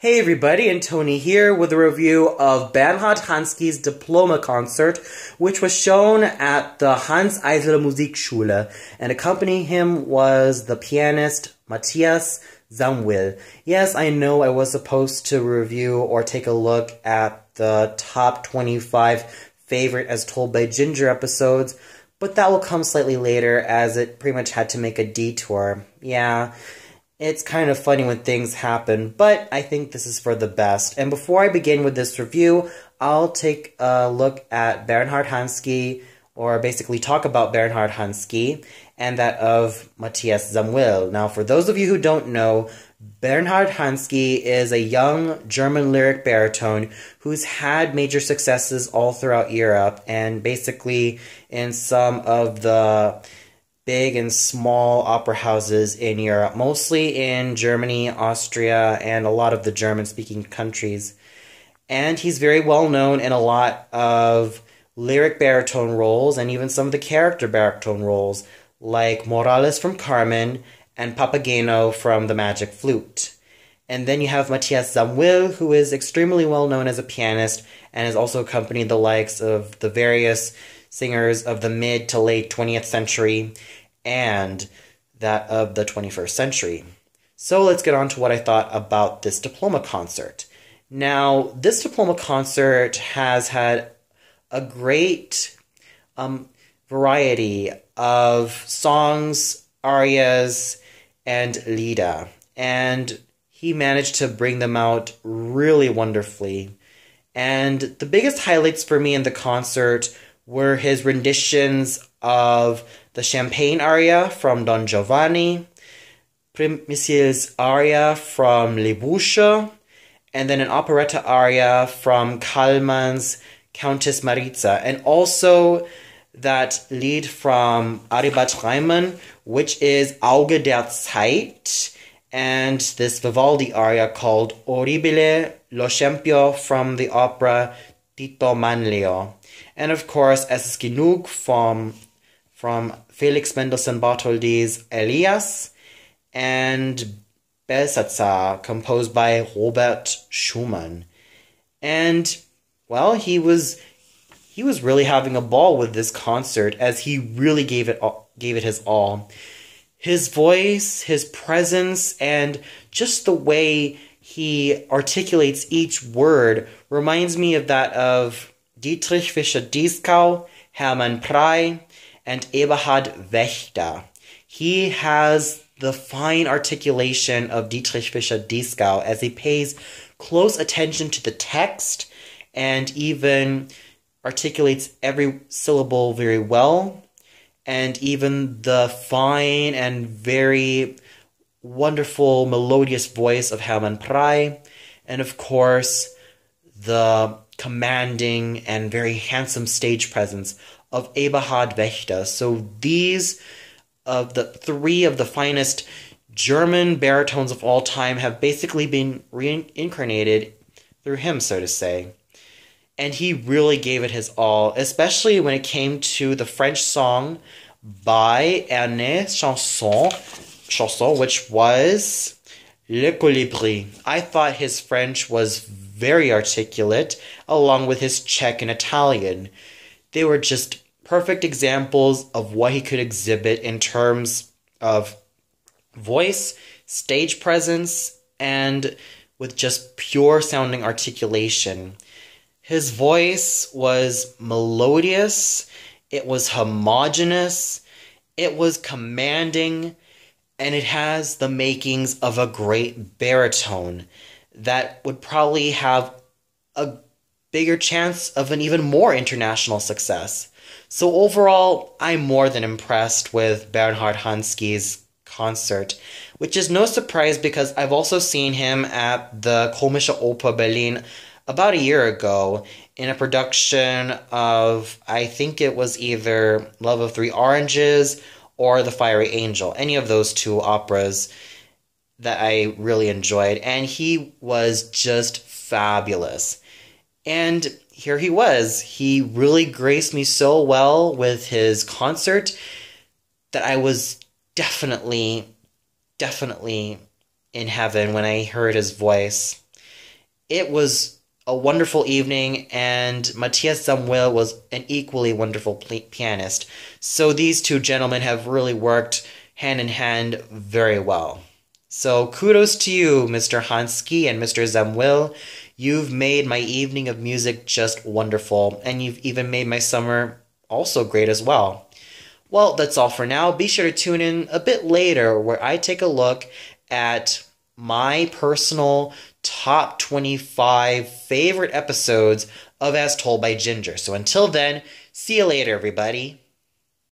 Hey everybody, and Tony here with a review of Bernhard Hansky's Diploma concert, which was shown at the Eisler Musikschule, and accompanying him was the pianist Matthias Samuel. Yes, I know I was supposed to review or take a look at the top 25 favorite as told by Ginger episodes, but that will come slightly later as it pretty much had to make a detour. Yeah. It's kind of funny when things happen, but I think this is for the best. And before I begin with this review, I'll take a look at Bernhard Hansky, or basically talk about Bernhard Hansky, and that of Matthias Samuel. Now, for those of you who don't know, Bernhard Hansky is a young German lyric baritone who's had major successes all throughout Europe, and basically in some of the big and small opera houses in Europe, mostly in Germany, Austria, and a lot of the German-speaking countries. And he's very well known in a lot of lyric baritone roles, and even some of the character baritone roles, like Morales from Carmen and Papageno from The Magic Flute. And then you have Matthias Samuel, who is extremely well known as a pianist, and has also accompanied the likes of the various singers of the mid to late 20th century and that of the 21st century. So let's get on to what I thought about this Diploma concert. Now, this Diploma concert has had a great variety of songs, arias, and lieder, and he managed to bring them out really wonderfully. And the biggest highlights for me in the concert were his renditions of the Champagne aria from Don Giovanni, Primisil's aria from Les Bouches, and then an operetta aria from Kallmann's Countess Maritza, and also that lead from Aribert Reimann, which is Auge der Zeit, and this Vivaldi aria called Oribile lo Scempio from the opera Tito Manlio. And of course, Es ist genug from Felix Mendelssohn Bartholdy's Elias, and Belsazar, composed by Robert Schumann. And, well, he was really having a ball with this concert, as he really gave it his all. His voice, his presence, and just the way he articulates each word reminds me of that of Dietrich Fischer-Dieskau, Hermann Prey, and Eberhard Wächter. He has the fine articulation of Dietrich Fischer-Dieskau as he pays close attention to the text and even articulates every syllable very well, and even the fine and very wonderful melodious voice of Hermann Prey, and of course the commanding and very handsome stage presence of Eberhard Wächter. So these of the three of the finest German baritones of all time have basically been reincarnated through him, so to say. And he really gave it his all, especially when it came to the French song by Ernest Chanson, which was Le Colibri. I thought his French was very articulate, along with his Czech and Italian. They were just perfect examples of what he could exhibit in terms of voice, stage presence, and with just pure sounding articulation. His voice was melodious, it was homogeneous, it was commanding, and it has the makings of a great baritone that would probably have a bigger chance of an even more international success. So overall, I'm more than impressed with Bernhard Hansky's concert, which is no surprise because I've also seen him at the Komische Oper Berlin about a year ago in a production of, I think it was either Love of Three Oranges or The Fiery Angel, any of those two operas that I really enjoyed, and he was just fabulous. And here he was. He really graced me so well with his concert that I was definitely in heaven when I heard his voice. It was a wonderful evening, and Matthias Samuel was an equally wonderful pianist. So these two gentlemen have really worked hand in hand very well. So kudos to you, Mr. Hansky and Mr. Samuel. You've made my evening of music just wonderful, and you've even made my summer also great as well. Well, that's all for now. Be sure to tune in a bit later where I take a look at my personal top 25 favorite episodes of As Told by Ginger. So until then, see you later, everybody.